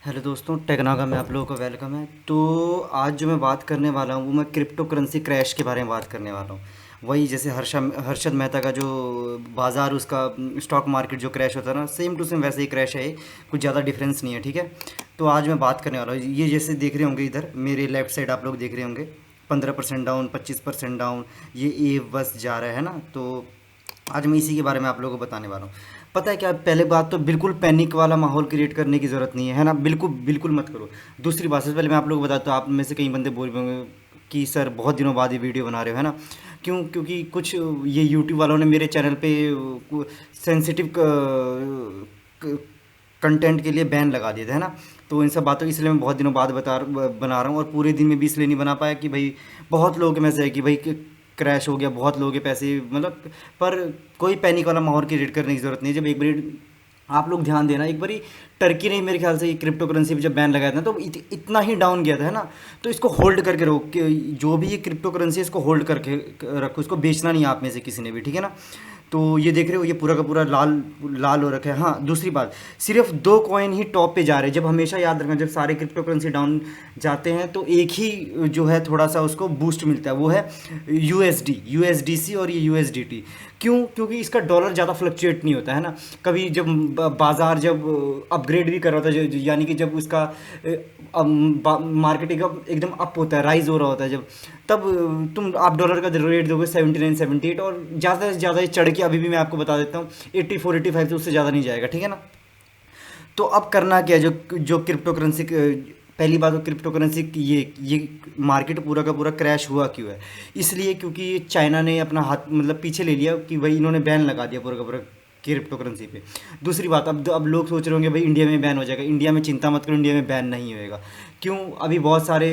Hello दोस्तों, टेक्नागा में आप लोगों का वेलकम है। तो आज जो मैं बात करने वाला हूँ वो मैं क्रिप्टो करेंसी क्रैश के बारे में बात करने वाला हूँ। वही जैसे हर्षद मेहता का जो बाज़ार उसका स्टॉक मार्केट जो क्रैश होता है ना, सेम टू सेम वैसे ही क्रैश है ये। कुछ ज़्यादा डिफरेंस नहीं है, ठीक है। तो आज मैं बात करने वाला हूँ, ये जैसे देख रहे होंगे इधर मेरे लेफ्ट साइड आप लोग देख रहे होंगे 15% डाउन, 25% डाउन, ये बस जा रहा है ना। तो आज मैं इसी के बारे में आप लोगों को बताने वाला हूँ। पता है क्या, पहले बात तो बिल्कुल पैनिक वाला माहौल क्रिएट करने की ज़रूरत नहीं है ना, बिल्कुल बिल्कुल मत करो। दूसरी बात, सबसे पहले मैं आप लोगों को बताता हूँ, आप में से कई बंदे बोल रहे होंगे कि सर बहुत दिनों बाद ये वीडियो बना रहे हो, है ना। क्यों? क्योंकि कुछ ये यूट्यूब वालों ने मेरे चैनल पे सेंसिटिव कंटेंट के लिए बैन लगा दिया था, है ना। तो इन सब बातों इसलिए मैं बहुत दिनों बाद बना रहा हूँ, और पूरे दिन में भी इसलिए नहीं बना पाया कि भाई बहुत लोगों के मैसेज है कि भाई क्रैश हो गया, बहुत लोगों के पैसे मतलब। पर कोई पैनिक वाला माहौल क्रिएट करने की ज़रूरत नहीं है। जब एक बार आप लोग ध्यान देना, एक बारी टर्की ने मेरे ख्याल से ये क्रिप्टो करेंसी पे जब बैन लगाया था तो इतना ही डाउन गया था, है ना। तो इसको होल्ड करके रखो जो भी ये क्रिप्टो करेंसी है इसको होल्ड करके रखो, इसको बेचना नहीं है आप में से किसी ने भी, ठीक है ना। तो ये देख रहे हो, ये पूरा का पूरा लाल लाल हो रखा है। हाँ, दूसरी बात, सिर्फ दो कॉइन ही टॉप पे जा रहे हैं। जब हमेशा याद रखना, जब सारे क्रिप्टो करेंसी डाउन जाते हैं तो एक ही जो है थोड़ा सा उसको बूस्ट मिलता है, वो है यूएसडीसी और ये यूएसडीटी। क्यों? क्योंकि इसका डॉलर ज़्यादा फ्लक्चुएट नहीं होता है ना। कभी जब बाज़ार जब अपग्रेड भी कर रहा था, यानी कि जब उसका मार्केट एकदम अप होता है, राइज हो रहा होता है जब, तब तुम आप डॉलर का रेट दोगे 79 78, और ज़्यादा से ज़्यादा चढ़ के अभी भी मैं आपको बता देता हूँ 84 85 से उससे ज़्यादा नहीं जाएगा, ठीक है ना। तो अब करना क्या है, जो जो क्रिप्टो करेंसी, पहली बात तो क्रिप्टो करेंसी ये मार्केट पूरा का पूरा क्रैश हुआ क्यों है? इसलिए क्योंकि चाइना ने अपना हाथ मतलब पीछे ले लिया कि भाई इन्होंने बैन लगा दिया पूरा का पूरा क्रिप्टो करेंसी पे। दूसरी बात, अब लोग सोच रहे होंगे भाई इंडिया में बैन हो जाएगा। इंडिया में चिंता मत करो, इंडिया में बैन नहीं होएगा। क्यों? अभी बहुत सारे,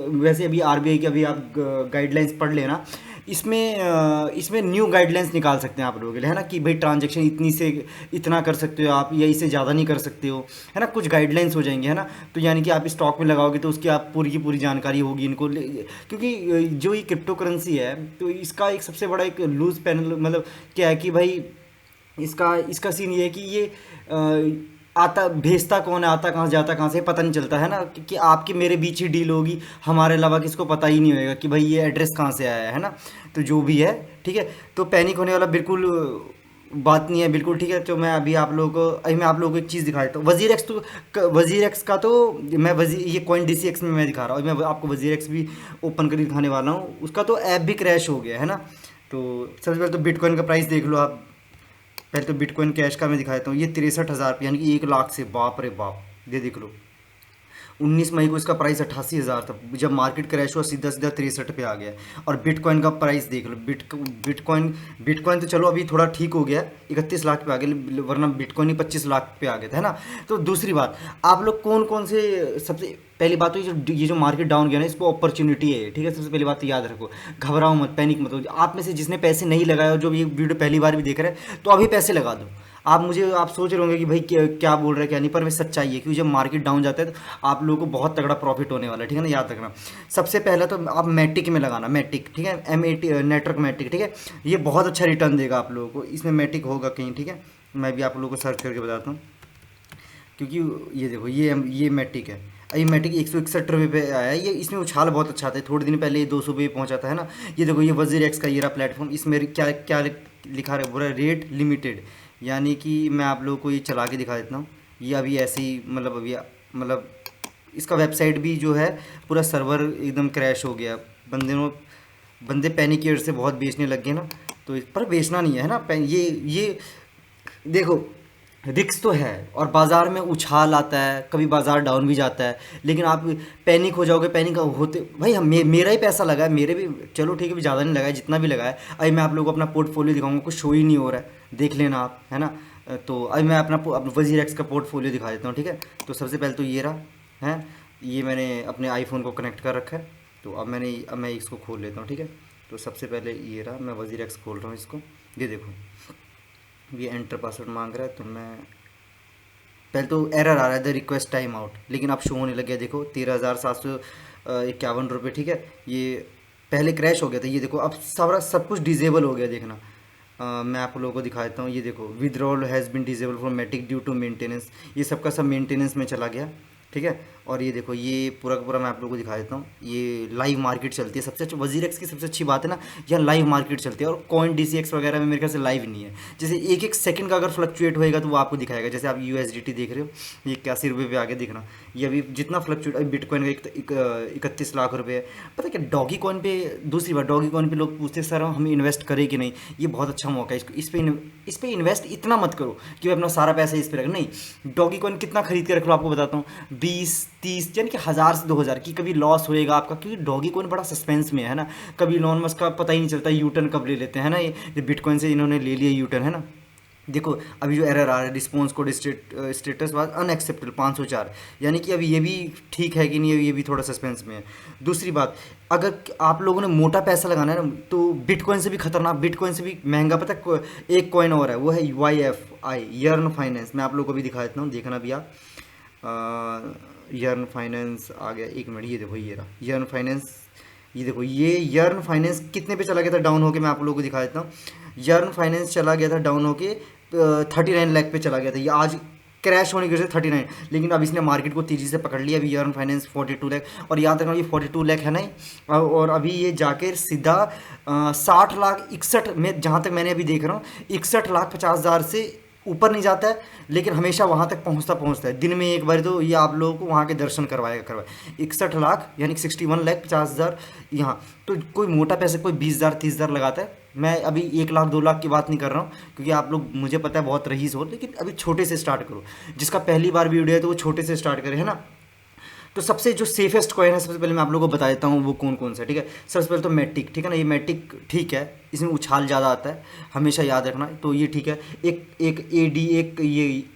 वैसे अभी आरबीआई की अभी आप गाइडलाइंस पढ़ लेना। इसमें न्यू गाइडलाइंस निकाल सकते हैं आप लोगों के लिए, है ना, कि भाई ट्रांजैक्शन इतनी से इतना कर सकते हो आप, या इससे ज़्यादा नहीं कर सकते हो, है ना। कुछ गाइडलाइंस हो जाएंगे, है ना। तो यानी कि आप स्टॉक में लगाओगे तो उसकी आप पूरी की पूरी जानकारी होगी इनको क्योंकि जो ये क्रिप्टो करेंसी है तो इसका एक सबसे बड़ा एक लूज पैनल मतलब क्या है कि भाई इसका इसका सीन ये है कि ये आता भेजता कौन है, आता कहाँ से, जाता कहाँ से, पता नहीं चलता, है ना। कि आपकी मेरे बीच ही डील होगी, हमारे अलावा किसको पता ही नहीं होएगा कि भाई ये एड्रेस कहाँ से आया है ना। तो जो भी है, ठीक है। तो पैनिक होने वाला बिल्कुल बात नहीं है, बिल्कुल ठीक है। तो मैं अभी आप लोगों को मैं आप लोगों को एक चीज़ दिखा देता हूँ। वजीर एक्स तो वजीर एक्स का तो मैं वजीर ये कॉइन डी सी एक्स में मैं दिखा रहा हूँ। मैं आपको वजीर एक्स भी ओपन करके दिखाने वाला हूँ। उसका तो ऐप भी क्रैश हो गया है ना। तो सबसे पहले तो बिटकॉइन का प्राइस देख लो आप। पहले तो बिटकॉइन कैश का मैं दिखा देता हूँ। ये 63,000 यानी कि 1 लाख से, बाप रे बाप, ये देख लो। 19 मई को इसका प्राइस 88,000 था, जब मार्केट क्रैश हुआ सीधा सीधा 63 पे आ गया। और बिटकॉइन का प्राइस देख लो। बिटकॉइन बिटकॉइन तो चलो अभी थोड़ा ठीक हो गया, 31 लाख पे आ गया, वरना बिटकॉइन ही 25 लाख पे आ गया था, है ना। तो दूसरी बात, आप लोग कौन कौन से, सबसे पहली बात तो ये जो मार्केट डाउन गया ना, इसको अपॉर्चुनिटी है, ठीक है। सबसे पहली बात तो याद रखो, घबराओ मत, पैनिक मत हो। आप में से जिसने पैसे नहीं लगाए और जो ये वीडियो पहली बार भी देख रहे हैं तो अभी पैसे लगा दो। आप सोच रहे होंगे कि भाई क्या बोल रहे हैं क्या नहीं, पर मैं सच्चाई है, क्योंकि जब मार्केट डाउन जाता है तो आप लोगों को बहुत तगड़ा प्रॉफिट होने वाला है, ठीक है ना, याद रखना। सबसे पहला तो आप मैटिक में लगाना, मैटिक, ठीक है, MAT नेटवर्क मैटिक, ठीक है। ये बहुत अच्छा रिटर्न देगा आप लोगों को, इसमें मैटिक होगा कहीं, ठीक है। मैं भी आप लोगों को सर्च करके बताता हूँ, क्योंकि ये देखो, ये मैटिक है। ये मैटिक 161 रुपये पे आया है। ये इसमें उछाल बहुत अच्छा आता है, थोड़े दिन पहले ये 200 पे पहुंचा था, है ना। ये देखो, ये वजीर एक्स का ये रहा प्लेटफॉर्म। इसमें क्या क्या लिखा रहा है, पूरा रेट लिमिटेड, यानी कि मैं आप लोगों को ये चला के दिखा देता हूँ। ये अभी ऐसे ही मतलब अभी मतलब इसका वेबसाइट भी जो है पूरा सर्वर एकदम क्रैश हो गया। बंदे पैनिक ईयर से बहुत बेचने लग गए ना। तो इस पर बेचना नहीं है ना। ये देखो, रिक्स तो है और बाज़ार में उछाल आता है, कभी बाज़ार डाउन भी जाता है, लेकिन आप पैनिक हो जाओगे। पैनिक होते भाई, मेरा ही पैसा लगा है, मेरे भी, चलो ठीक है, भी ज़्यादा नहीं लगा है, जितना भी लगा है। अभी मैं आप लोगों को अपना पोर्टफोलियो दिखाऊंगा, कुछ शो ही नहीं हो रहा है, देख लेना आप, है ना। तो अभी मैं अपना वजीर एक्स का पोर्टफोलियो दिखा देता हूँ, ठीक है। तो सबसे पहले तो ये रहा है, ये मैंने अपने आईफोन को कनेक्ट कर रखा है। तो अब मैं इसको खोल लेता हूँ, ठीक है। तो सबसे पहले ये रहा, मैं वजीर एक्स खोल रहा हूँ इसको। ये देखो, ये एंटर पासवर्ड मांग रहा है, तो मैं पहले तो एरर आ रहा है, द रिक्वेस्ट टाइम आउट, लेकिन अब शो होने लग गया। देखो 13,751 रुपये, ठीक है। ये पहले क्रैश हो गया था, ये देखो अब सारा सब कुछ डिजेबल हो गया, देखना। मैं आप लोगों को दिखा देता हूँ। ये देखो, withdrawal has been disable for मैटिक ड्यू टू मेंटेनेंस, ये सबका सब मेंटेनेंस में चला गया। ठीक है। और ये देखो, ये पूरा का पूरा मैं आप लोगों को दिखा देता हूँ। ये लाइव मार्केट चलती है, सबसे अच्छा वजीरेक्स की सबसे अच्छी बात है ना, यहाँ लाइव मार्केट चलती है। और कॉइन DCX वगैरह में मेरे ख्याल से लाइव नहीं है। जैसे एक एक सेकंड का अगर फ्लक्चुएट होएगा तो वो आपको दिखाएगा। जैसे आप USDT देख रहे हो, ये 81 रुपये पे आगे दिखना, ये अभी जितना फ्लक्चुएट, अभी बिटकॉइन का 31 लाख रुपये है। पता है क्या, डॉगी कॉइन पे, दूसरी बात, डॉगी कॉइन पे लोग पूछते सर हम इन्वेस्ट करें कि नहीं। ये बहुत अच्छा मौका है, इसको इस पे इन्वेस्ट इतना मत करो कि अपना सारा पैसा इस पे रख, नहीं। डॉगी कॉइन कितना खरीद के रख लो, आपको बताता हूँ, 20-30 यानी कि 1000 से 2000 की कभी लॉस होएगा आपका, क्योंकि डॉगी कॉइन बड़ा सस्पेंस में है ना। कभी इलॉन मस्क का पता ही नहीं चलता यूटर्न कब ले लेते हैं ना। ये बिटकॉइन से इन्होंने ले लिया यूटर्न, है ना। देखो अभी जो एरर आ रहा है, response code status was unacceptable 504, यानी कि अभी ये भी ठीक है कि नहीं, ये भी थोड़ा सस्पेंस में है। दूसरी बात, अगर आप लोगों ने मोटा पैसा लगाना है ना, तो बिटकॉइन से भी खतरनाक, बिटकॉइन से भी महंगा, पता है एक कॉइन और है, वो है YFI, यर्न फाइनेंस। मैं आप लोगों को भी दिखा देता हूँ, देखना भी आप। यर्न फाइनेंस आ गया, एक मिनट, ये देखो ये रहा यर्न फाइनेंस। ये देखो, ये यर्न फाइनेंस कितने पे चला गया था डाउन होके, मैं आप लोगों को दिखा देता हूँ। यर्न फाइनेंस चला गया था डाउन होके 39 लाख पे चला गया था। ये आज क्रैश होने की वजह से 39, लेकिन अब इसने मार्केट को तेजी से पकड़ लिया। अभी यर्न फाइनेंस 42 लाख, और याद रखना ये 42 लाख है नहीं, और अभी ये जाकर सीधा 60 लाख 61 में, जहाँ तक मैंने अभी देख रहा हूँ 61,50,000 से ऊपर नहीं जाता है, लेकिन हमेशा वहाँ तक पहुँचता है। दिन में एक बार तो ये आप लोगों को वहाँ के दर्शन करवाए 61 लाख यानी कि 61,50,000 यहाँ। तो कोई मोटा पैसे, कोई 20,000 30,000 लगाता है। मैं अभी 1 लाख 2 लाख की बात नहीं कर रहा हूँ, क्योंकि आप लोग, मुझे पता है बहुत रईस हो, लेकिन अभी छोटे से स्टार्ट करो। जिसका पहली बार वीडियो है तो वो छोटे से स्टार्ट करे, है ना। तो सबसे जो सेफेस्ट कॉइन है, सबसे पहले मैं आप लोगों को बता देता हूँ वो कौन कौन सा, ठीक है। सबसे पहले तो मैटिक, ठीक है ना, ये मैटिक ठीक है, इसमें उछाल ज़्यादा आता है, हमेशा याद रखना, तो ये ठीक है। एक एक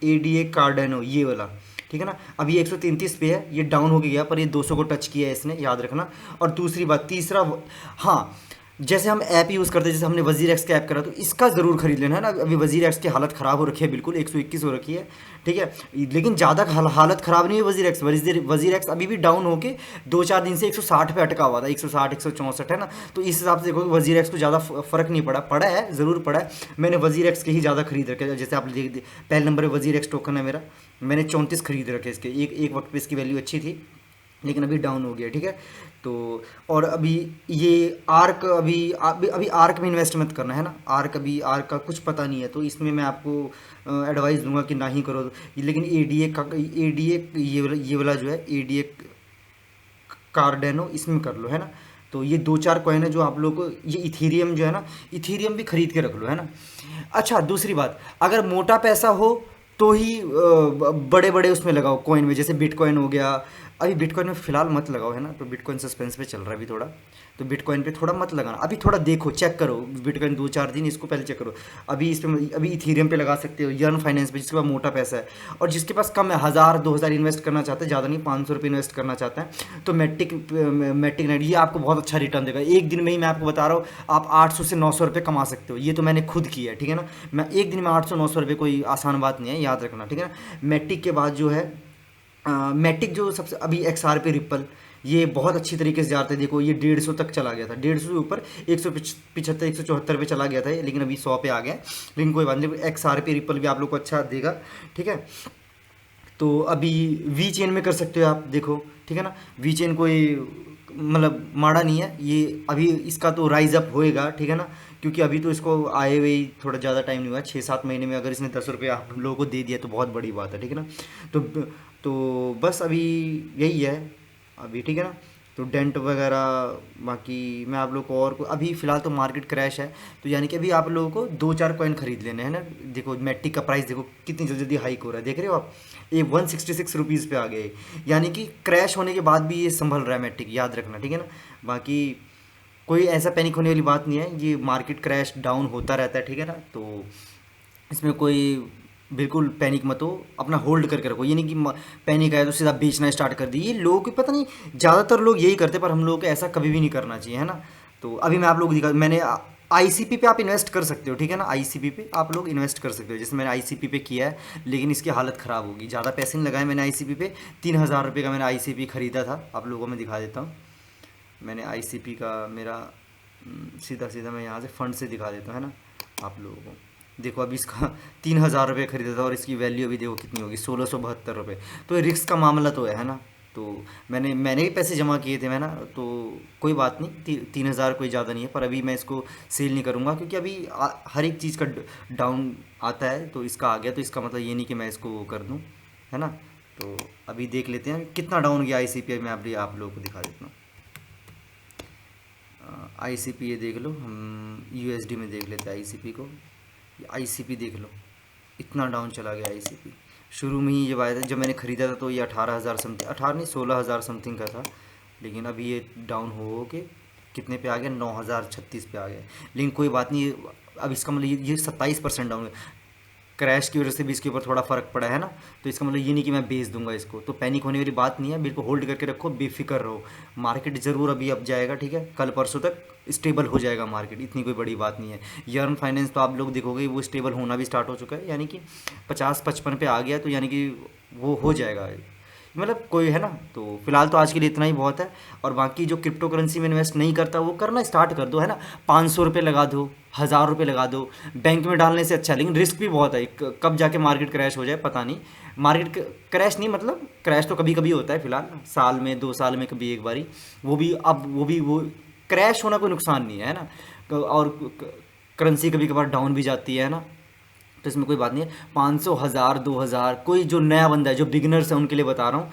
ADA कार्डेनो, ये वाला, ठीक है ना। अभी 133 पे है, ये डाउन हो गया, पर ये 200 को टच किया है इसने, याद रखना। और दूसरी बात, तीसरा, हाँ, जैसे हम ऐप यूज़ करते हैं, जैसे हमने वजीर एक्स का ऐप करा, तो इसका ज़रूर खरीद लेना, है ना। अभी वजीर एक्स की हालत ख़राब हो रखी है, बिल्कुल 121 हो रखी है, ठीक है। लेकिन ज़्यादा हालत ख़राब नहीं है वजीर एक्स अभी भी डाउन होके 2-4 दिन से 160 पे अटका हुआ था, 160 164, है ना। तो इस हिसाब से देखो कि वजीर एक्स को ज़्यादा फ़र्क नहीं पड़ा है, ज़रूर पड़ा है। मैंने वजीर एक्स के ही ज़्यादा खरीद रखे, जैसे आप देख, पहले नंबर पर वजीर एक्स टोकन है मेरा, मैंने 34 खरीद रखे इसके। एक वक्त पर इसकी वैल्यू अच्छी थी, लेकिन अभी डाउन हो गया, ठीक है। तो और अभी ये आर्क, अभी आर्क में इन्वेस्ट मत करना, है ना। आर्क का कुछ पता नहीं है, तो इसमें मैं आपको एडवाइस दूंगा कि ना ही करो। लेकिन ADA ये वाला जो है, ADA कार्डेनो, इसमें कर लो, है ना। तो ये 2-4 कॉइन है जो आप लोग को, ये इथीरियम जो है ना, इथीरियम भी खरीद के रख लो, है ना। अच्छा, दूसरी बात, अगर मोटा पैसा हो तो ही बड़े बड़े उसमें लगाओ कॉइन में, जैसे बिटकॉइन हो गया। अभी बिटकॉइन में फिलहाल मत लगाओ, है ना, तो बिटकॉइन सस्पेंस पे चल रहा है अभी थोड़ा, तो बिटकॉइन पे थोड़ा मत लगाना अभी, थोड़ा देखो, चेक करो बिटकॉइन 2-4 दिन, इसको पहले चेक करो। अभी इस पे, अभी इथीरियम पे लगा सकते हो, यर्न फाइनेंस पे, जिसके पास मोटा पैसा है, और जिसके पास कम है, 1000-2000 इन्वेस्ट करना चाहते हैं, ज़्यादा नहीं, 500 रुपये इन्वेस्ट करना चाहते हैं, तो मैटिक नाइट, ये आपको बहुत अच्छा रिटर्न देगा। एक दिन में ही मैं आपको बता रहा हूँ, आप 800 से 900 रुपये कमा सकते हो। ये तो मैंने खुद किया है, ठीक है ना। मैं एक दिन में 800-900 रुपये, कोई आसान बात नहीं है, याद रखना, ठीक है ना। मैटिक के बाद जो है, मैटिक जो सबसे अभी XRP रिपल, ये बहुत अच्छी तरीके से जाते हैं। देखो ये 150 तक चला गया था, 150 से ऊपर 175 174 पे चला गया था, लेकिन अभी 100 पे आ गया। लेकिन कोई बात नहीं, XRP रिपल भी आप लोग को अच्छा देगा, ठीक है। तो अभी वी चेन में कर सकते हो आप, देखो, ठीक है ना। वी चेन कोई मतलब माड़ा नहीं है ये, अभी इसका तो राइज अप होएगा, ठीक है ना, क्योंकि अभी तो इसको आए हुए ही थोड़ा ज़्यादा टाइम नहीं हुआ, 6-7 महीने में अगर इसने 10 रुपये आप लोगों को दे दिया तो बहुत बड़ी बात है, ठीक है ना। तो तो बस अभी यही है अभी, ठीक है ना। तो डेंट वगैरह, बाकी मैं आप लोग को और को, अभी फ़िलहाल तो मार्केट क्रैश है, तो यानी कि अभी आप लोगों को 2-4 कॉइन खरीद लेने हैं ना। देखो मैटिक का प्राइस देखो कितनी जल्दी जल्दी हाइक हो रहा है, देख रहे हो आप, ये 166 रुपीज़ पे आ गए, यानी कि क्रैश होने के बाद भी ये संभल रहा है मैटिक, याद रखना, ठीक है ना। बाकी कोई ऐसा पैनिक होने वाली बात नहीं है, ये मार्केट क्रैश डाउन होता रहता है, ठीक है ना। तो इसमें कोई बिल्कुल पैनिक मत हो, अपना होल्ड करके रखो, ये नहीं कि पैनिक आया तो सीधा बेचना स्टार्ट कर दी। ये लोगों को पता नहीं, ज़्यादातर लोग यही करते, पर हम लोगों को ऐसा कभी भी नहीं करना चाहिए, है ना। तो अभी मैं आप लोगों को दिखा, मैंने ICP पे आप इन्वेस्ट कर सकते हो, ठीक है ना। ICP पे आप लोग इन्वेस्ट कर सकते हो, जैसे मैंने ICP पे किया है, लेकिन इसकी हालत ख़राब होगी, ज़्यादा पैसे नहीं लगाए मैंने ICP पे। 3000 रुपये का मैंने ICP ख़रीदा था, आप लोगों को मैं दिखा देता हूँ। मैंने ICP का मेरा सीधा सीधा मैं यहाँ से फंड से दिखा देता हूँ, है ना, आप लोगों को। देखो अभी इसका 3,000 रुपये खरीदा था और इसकी वैल्यू अभी देखो कितनी होगी, 1672 रुपये। तो ये रिस्क का मामला तो है ना। तो मैंने भी पैसे जमा किए थे मैं ना, तो कोई बात नहीं, 3,000 कोई ज़्यादा नहीं है, पर अभी मैं इसको सेल नहीं करूँगा क्योंकि अभी हर एक चीज़ का डाउन आता है, तो इसका आ गया तो इसका मतलब ये नहीं कि मैं इसको वो कर दूँ, है ना। तो अभी देख लेते हैं कितना डाउन गया ICP, मैं अभी आप लोगों को दिखा देता हूँ। ICP ये देख लो, हम USD में देख लेते हैं ICP को। ICP देख लो, इतना डाउन चला गया ICP। शुरू में ही जब आया था, जब मैंने ख़रीदा था तो ये 18,000 समथिंग, 18 नहीं 16,000 समथिंग का था, लेकिन अभी ये डाउन हो के कितने पे आ गया, 9,036 पे आ गया। लेकिन कोई बात नहीं, अब इसका मतलब ये 27% डाउन है। क्रैश की वजह से भी इसके ऊपर थोड़ा फ़र्क पड़ा है ना, तो इसका मतलब ये नहीं कि मैं बेच दूंगा इसको, तो पैनिक होने वाली बात नहीं है, बिल्कुल होल्ड करके रखो, बेफिक्र रहो। मार्केट ज़रूर अभी अब जाएगा, ठीक है, कल परसों तक स्टेबल हो जाएगा मार्केट, इतनी कोई बड़ी बात नहीं है। यर्न फाइनेंस तो आप लोग देखोगे वो स्टेबल होना भी स्टार्ट हो चुका है, यानी कि 50-55 पे आ गया, तो यानी कि वो हो जाएगा, मतलब कोई है ना। तो फिलहाल तो आज के लिए इतना ही बहुत है। और बाकी जो क्रिप्टो करेंसी में इन्वेस्ट नहीं करता वो करना स्टार्ट कर दो, है ना। 500 रुपये लगा दो, 1,000 रुपये लगा दो, बैंक में डालने से अच्छा है, लेकिन रिस्क भी बहुत है, कब जाके मार्केट क्रैश हो जाए पता नहीं। मार्केट क्रैश नहीं, मतलब क्रैश तो कभी कभी होता है, फिलहाल साल में 2 साल में कभी एक बारी, वो भी अब वो क्रैश होना कोई नुकसान नहीं है ना। और करेंसी कभी कभार डाउन भी जाती है ना, तो इसमें कोई बात नहीं है। 500, 1,000, 2,000, कोई जो नया बंदा है, जो बिगिनर्स है उनके लिए बता रहा हूँ,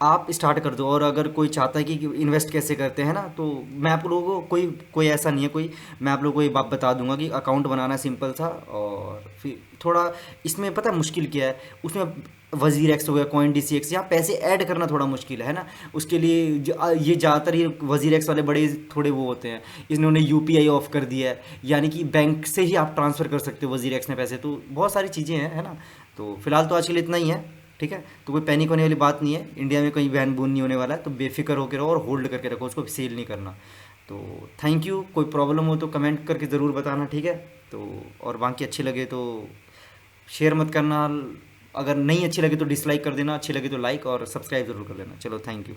आप स्टार्ट कर दो। और अगर कोई चाहता है कि इन्वेस्ट कैसे करते हैं ना, तो मैं आप लोगों को कोई ऐसा नहीं है कोई, मैं आप लोगों को ये बात बता दूंगा कि अकाउंट बनाना सिंपल था। और फिर थोड़ा इसमें पता है मुश्किल क्या है, उसमें वजीर एक्स हो गया, कॉइन DCX, यहाँ पैसे ऐड करना थोड़ा मुश्किल है ना। उसके लिए ये ज़्यादातर ही वजीर एक्स वाले बड़े थोड़े वो होते हैं, इन्होंने UPI ऑफ कर दिया है, यानी कि बैंक से ही आप ट्रांसफ़र कर सकते हो वजीर एक्स में पैसे, तो बहुत सारी चीज़ें हैं, है ना। तो फिलहाल तो आज के लिए इतना ही है, ठीक है। तो कोई पैनिक होने वाली बात नहीं है, इंडिया में कहीं बहन बून नहीं होने वाला है, तो बेफिक्र होकर रहो और होल्ड करके रखो, उसको सेल नहीं करना। तो थैंक यू, कोई प्रॉब्लम हो तो कमेंट करके ज़रूर बताना, ठीक है। तो और बाकी अच्छी लगे तो शेयर मत करना, अगर नहीं अच्छी लगे तो डिसलाइक कर देना, अच्छी लगे तो लाइक और सब्सक्राइब ज़रूर कर लेना। चलो थैंक यू।